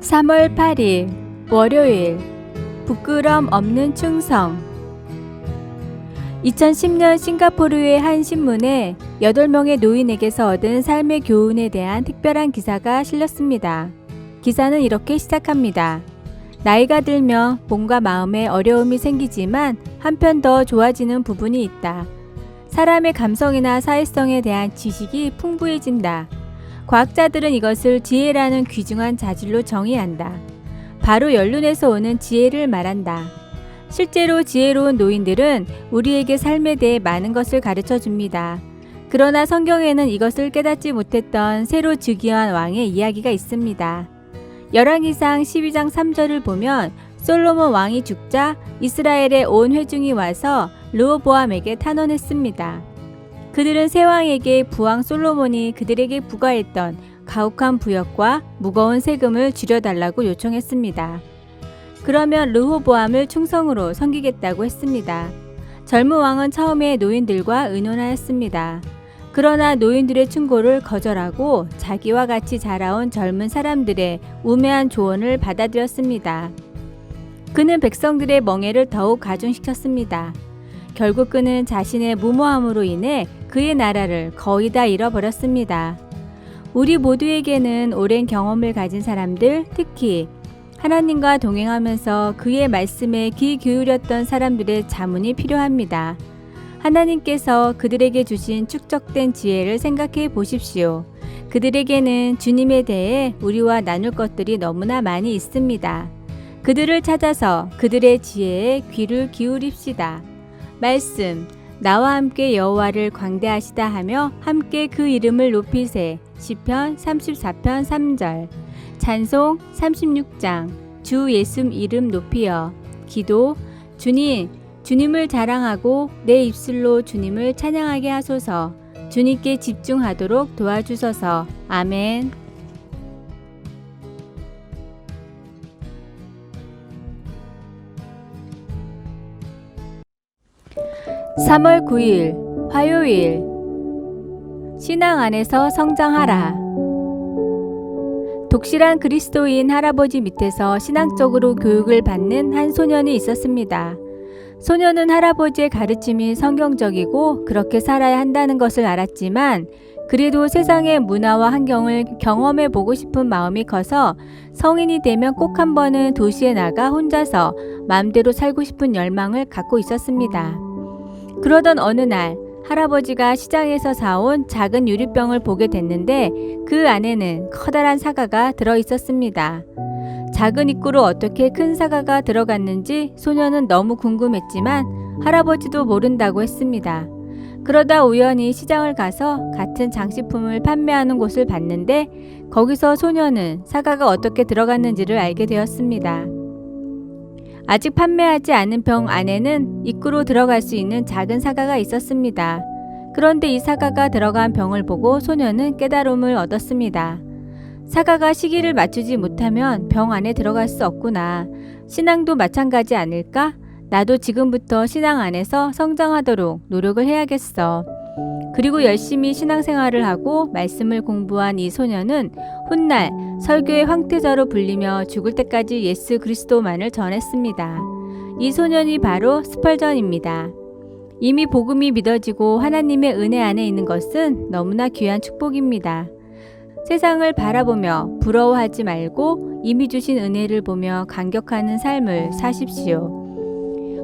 3월 8일 월요일 부끄럼 없는 충성. 2010년 싱가포르의 한 신문에 8명의 노인에게서 얻은 삶의 교훈에 대한 특별한 기사가 실렸습니다. 기사는 이렇게 시작합니다. 나이가 들면 몸과 마음에 어려움이 생기지만 한편 더 좋아지는 부분이 있다. 사람의 감성이나 사회성에 대한 지식이 풍부해진다. 과학자들은 이것을 지혜라는 귀중한 자질로 정의한다. 바로 연륜에서 오는 지혜를 말한다. 실제로 지혜로운 노인들은 우리에게 삶에 대해 많은 것을 가르쳐 줍니다. 그러나 성경에는 이것을 깨닫지 못했던 새로 즉위한 왕의 이야기가 있습니다. 열왕기상 12장 3절을 보면 솔로몬 왕이 죽자 이스라엘의 온 회중이 와서 르호보암에게 탄원했습니다. 그들은 새 왕에게 부왕 솔로몬이 그들에게 부과했던 가혹한 부역과 무거운 세금을 줄여달라고 요청했습니다. 그러면 르호보암을 충성으로 섬기겠다고 했습니다. 젊은 왕은 처음에 노인들과 의논하였습니다. 그러나 노인들의 충고를 거절하고 자기와 같이 자라온 젊은 사람들의 우매한 조언을 받아들였습니다. 그는 백성들의 멍해를 더욱 가중시켰습니다. 결국 그는 자신의 무모함으로 인해 그의 나라를 거의 다 잃어버렸습니다. 우리 모두에게는 오랜 경험을 가진 사람들, 특히 하나님과 동행하면서 그의 말씀에 귀 기울였던 사람들의 자문이 필요합니다. 하나님께서 그들에게 주신 축적된 지혜를 생각해 보십시오. 그들에게는 주님에 대해 우리와 나눌 것들이 너무나 많이 있습니다. 그들을 찾아서 그들의 지혜에 귀를 기울입시다. 말씀, 나와 함께 여호와를 광대하시다 하며 함께 그 이름을 높이세. 시편 34편 3절. 찬송 36장. 주 예수 이름 높이여. 기도, 주님을 자랑하고 내 입술로 주님을 찬양하게 하소서. 주님께 집중하도록 도와주소서. 아멘. 3월 9일 화요일 신앙 안에서 성장하라. 독실한 그리스도인 할아버지 밑에서 신앙적으로 교육을 받는 한 소년이 있었습니다. 소년은 할아버지의 가르침이 성경적이고 그렇게 살아야 한다는 것을 알았지만 그래도 세상의 문화와 환경을 경험해 보고 싶은 마음이 커서 성인이 되면 꼭 한 번은 도시에 나가 혼자서 마음대로 살고 싶은 열망을 갖고 있었습니다. 그러던 어느 날 할아버지가 시장에서 사온 작은 유리병을 보게 됐는데 그 안에는 커다란 사과가 들어 있었습니다. 작은 입구로 어떻게 큰 사과가 들어갔는지 소년은 너무 궁금했지만 할아버지도 모른다고 했습니다. 그러다 우연히 시장을 가서 같은 장식품을 판매하는 곳을 봤는데 거기서 소년은 사과가 어떻게 들어갔는지를 알게 되었습니다. 아직 판매하지 않은 병 안에는 입구로 들어갈 수 있는 작은 사과가 있었습니다. 그런데 이 사과가 들어간 병을 보고 소년은 깨달음을 얻었습니다. 사과가 시기를 맞추지 못하면 병 안에 들어갈 수 없구나. 신앙도 마찬가지 아닐까? 나도 지금부터 신앙 안에서 성장하도록 노력을 해야겠어. 그리고 열심히 신앙생활을 하고 말씀을 공부한 이 소년은 훗날 설교의 황태자로 불리며 죽을 때까지 예수 그리스도만을 전했습니다. 이 소년이 바로 스펄전입니다. 이미 복음이 믿어지고 하나님의 은혜 안에 있는 것은 너무나 귀한 축복입니다. 세상을 바라보며 부러워하지 말고 이미 주신 은혜를 보며 감격하는 삶을 사십시오.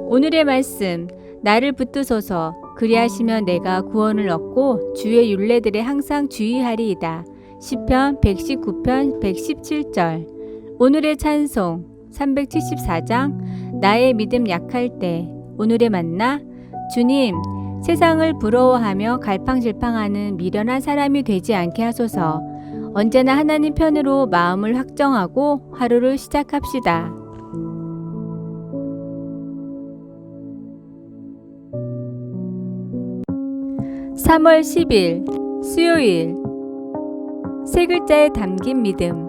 오늘의 말씀, 나를 붙드소서. 그리하시면 내가 구원을 얻고 주의 율례들에 항상 주의하리이다. 시편 119편 117절. 오늘의 찬송 374장. 나의 믿음 약할 때. 오늘의 만나. 주님, 세상을 부러워하며 갈팡질팡하는 미련한 사람이 되지 않게 하소서. 언제나 하나님 편으로 마음을 확정하고 하루를 시작합시다. 3월 10일 수요일 세 글자에 담긴 믿음.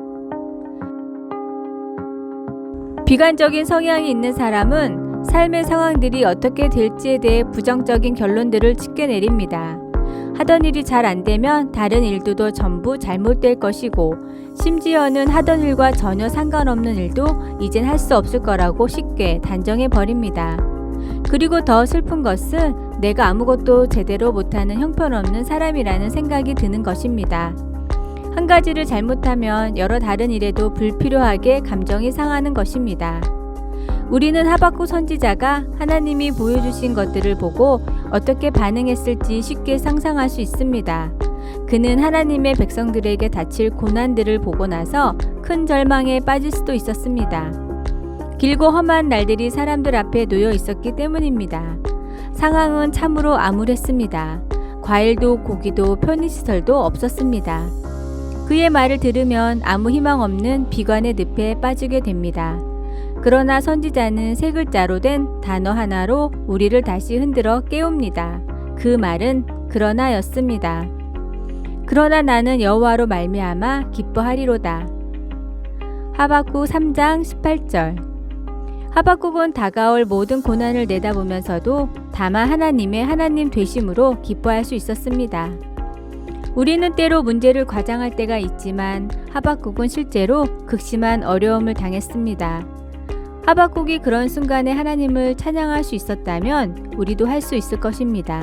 비관적인 성향이 있는 사람은 삶의 상황들이 어떻게 될지에 대해 부정적인 결론들을 짓게 내립니다. 하던 일이 잘 안 되면 다른 일도 전부 잘못될 것이고, 심지어는 하던 일과 전혀 상관없는 일도 이젠 할 수 없을 거라고 쉽게 단정해 버립니다. 그리고 더 슬픈 것은 내가 아무것도 제대로 못하는 형편없는 사람이라는 생각이 드는 것입니다. 한 가지를 잘못하면 여러 다른 일에도 불필요하게 감정이 상하는 것입니다. 우리는 하박국 선지자가 하나님이 보여주신 것들을 보고 어떻게 반응했을지 쉽게 상상할 수 있습니다. 그는 하나님의 백성들에게 닥칠 고난들을 보고 나서 큰 절망에 빠질 수도 있었습니다. 길고 험한 날들이 사람들 앞에 놓여 있었기 때문입니다. 상황은 참으로 암울했습니다. 과일도 고기도 편의시설도 없었습니다. 그의 말을 들으면 아무 희망 없는 비관의 늪에 빠지게 됩니다. 그러나 선지자는 세 글자로 된 단어 하나로 우리를 다시 흔들어 깨웁니다. 그 말은 그러나였습니다. 그러나 나는 여호와로 말미암아 기뻐하리로다. 하박국 3장 18절. 하박국은 다가올 모든 고난을 내다보면서도 다만 하나님의 하나님 되심으로 기뻐할 수 있었습니다. 우리는 때로 문제를 과장할 때가 있지만 하박국은 실제로 극심한 어려움을 당했습니다. 하박국이 그런 순간에 하나님을 찬양할 수 있었다면 우리도 할 수 있을 것입니다.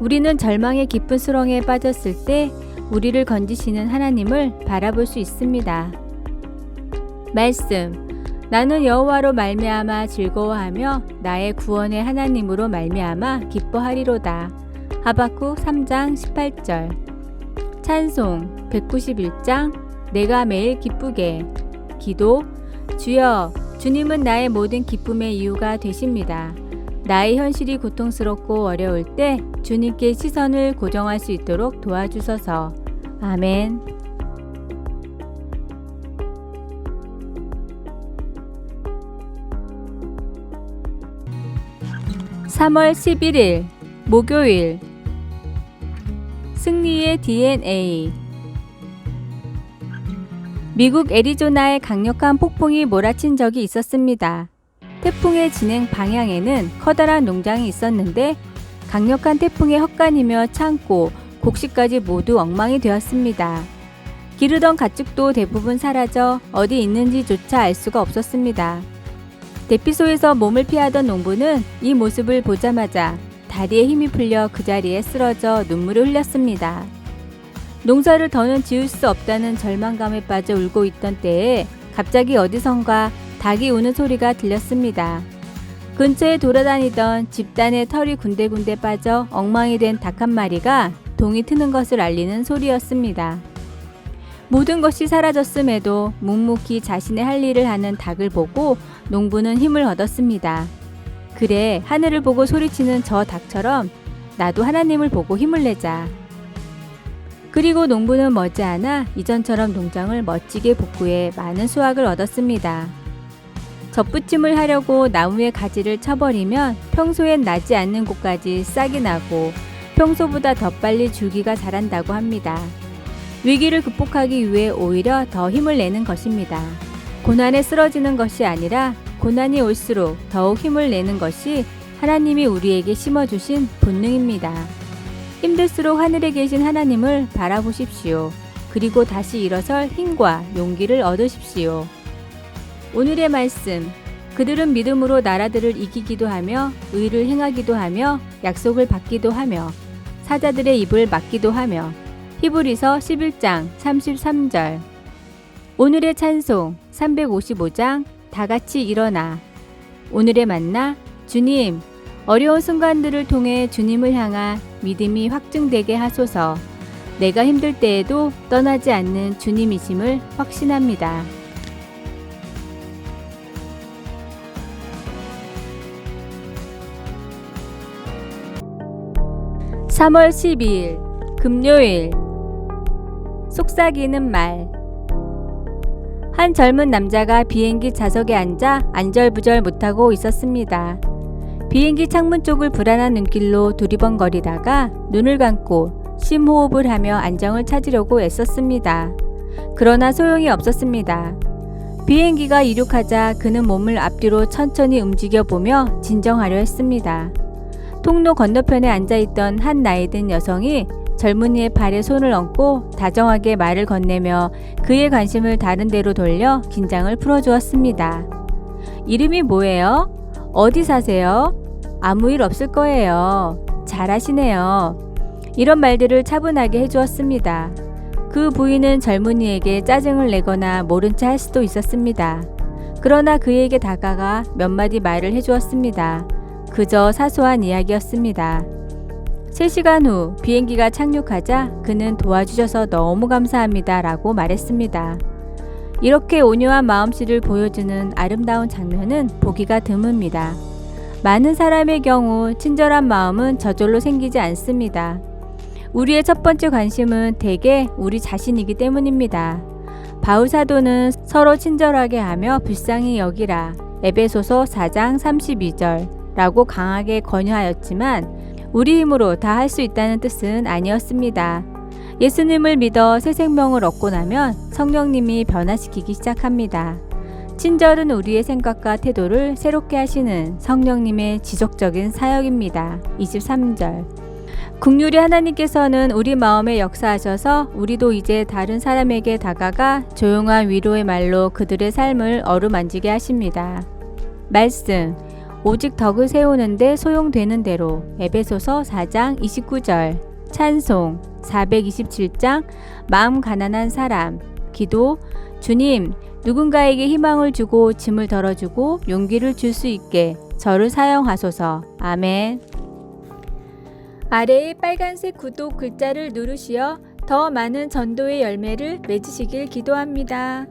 우리는 절망의 깊은 수렁에 빠졌을 때 우리를 건지시는 하나님을 바라볼 수 있습니다. 말씀. 나는 여호와로 말미암아 즐거워하며 나의 구원의 하나님으로 말미암아 기뻐하리로다. 하박국 3장 18절. 찬송 191장. 내가 매일 기쁘게. 기도. 주여, 주님은 나의 모든 기쁨의 이유가 되십니다. 나의 현실이 고통스럽고 어려울 때 주님께 시선을 고정할 수 있도록 도와주소서. 아멘. 3월 11일 목요일. 승리의 DNA. 미국 애리조나에 강력한 폭풍이 몰아친 적이 있었습니다. 태풍의 진행 방향에는 커다란 농장이 있었는데 강력한 태풍에 헛간이며 창고, 곡식까지 모두 엉망이 되었습니다. 기르던 가축도 대부분 사라져 어디 있는지조차 알 수가 없었습니다. 대피소에서 몸을 피하던 농부는 이 모습을 보자마자 다리에 힘이 풀려 그 자리에 쓰러져 눈물을 흘렸습니다. 농사를 더는 지을 수 없다는 절망감에 빠져 울고 있던 때에 갑자기 어디선가 닭이 우는 소리가 들렸습니다. 근처에 돌아다니던 집단의 털이 군데군데 빠져 엉망이 된 닭 한 마리가 동이 트는 것을 알리는 소리였습니다. 모든 것이 사라졌음에도 묵묵히 자신의 할 일을 하는 닭을 보고 농부는 힘을 얻었습니다. 그래, 하늘을 보고 소리치는 저 닭처럼 나도 하나님을 보고 힘을 내자. 그리고 농부는 머지않아 이전처럼 농장을 멋지게 복구해 많은 수확을 얻었습니다. 접붙임을 하려고 나무의 가지를 쳐버리면 평소엔 나지 않는 곳까지 싹이 나고 평소보다 더 빨리 줄기가 자란다고 합니다. 위기를 극복하기 위해 오히려 더 힘을 내는 것입니다. 고난에 쓰러지는 것이 아니라 고난이 올수록 더욱 힘을 내는 것이 하나님이 우리에게 심어주신 본능입니다. 힘들수록 하늘에 계신 하나님을 바라보십시오. 그리고 다시 일어설 힘과 용기를 얻으십시오. 오늘의 말씀. 그들은 믿음으로 나라들을 이기기도 하며 의를 행하기도 하며 약속을 받기도 하며 사자들의 입을 막기도 하며. 히브리서 11장 33절. 오늘의 찬송 355장 다같이 일어나. 오늘의 만나. 주님, 어려운 순간들을 통해 주님을 향한 믿음이 확증되게 하소서. 내가 힘들 때에도 떠나지 않는 주님이심을 확신합니다. (3월 12일) 금요일. 속삭이는 말. 한 젊은 남자가 비행기 좌석에 앉아 안절부절 못하고 있었습니다. 비행기 창문 쪽을 불안한 눈길로 두리번거리다가 눈을 감고 심호흡을 하며 안정을 찾으려고 애썼습니다. 그러나 소용이 없었습니다. 비행기가 이륙하자 그는 몸을 앞뒤로 천천히 움직여 보며 진정하려 했습니다. 통로 건너편에 앉아있던 한 나이든 여성이 젊은이의 발에 손을 얹고 다정하게 말을 건네며 그의 관심을 다른 데로 돌려 긴장을 풀어주었습니다. 이름이 뭐예요? 어디 사세요? 아무 일 없을 거예요. 잘하시네요. 이런 말들을 차분하게 해주었습니다. 그 부인은 젊은이에게 짜증을 내거나 모른 체 할 수도 있었습니다. 그러나 그에게 다가가 몇 마디 말을 해주었습니다. 그저 사소한 이야기였습니다. 3시간 후 비행기가 착륙하자 그는 도와주셔서 너무 감사합니다 라고 말했습니다. 이렇게 온유한 마음씨를 보여주는 아름다운 장면은 보기가 드뭅니다. 많은 사람의 경우 친절한 마음은 저절로 생기지 않습니다. 우리의 첫 번째 관심은 대개 우리 자신이기 때문입니다. 바울 사도는 서로 친절하게 하며 불쌍히 여기라 에베소서 4장 32절 라고 강하게 권유하였지만 우리 힘으로 다 할 수 있다는 뜻은 아니었습니다. 예수님을 믿어 새 생명을 얻고 나면 성령님이 변화시키기 시작합니다. 친절은 우리의 생각과 태도를 새롭게 하시는 성령님의 지속적인 사역입니다. 23절. 긍휼히 하나님께서는 우리 마음에 역사하셔서 우리도 이제 다른 사람에게 다가가 조용한 위로의 말로 그들의 삶을 어루만지게 하십니다. 말씀. 오직 덕을 세우는데 소용되는 대로 에베소서 4장 29절. 찬송 427장 마음 가난한 사람. 기도. 주님, 누군가에게 희망을 주고 짐을 덜어주고 용기를 줄 수 있게 저를 사용하소서. 아멘. 아래의 빨간색 구독 글자를 누르시어 더 많은 전도의 열매를 맺으시길 기도합니다.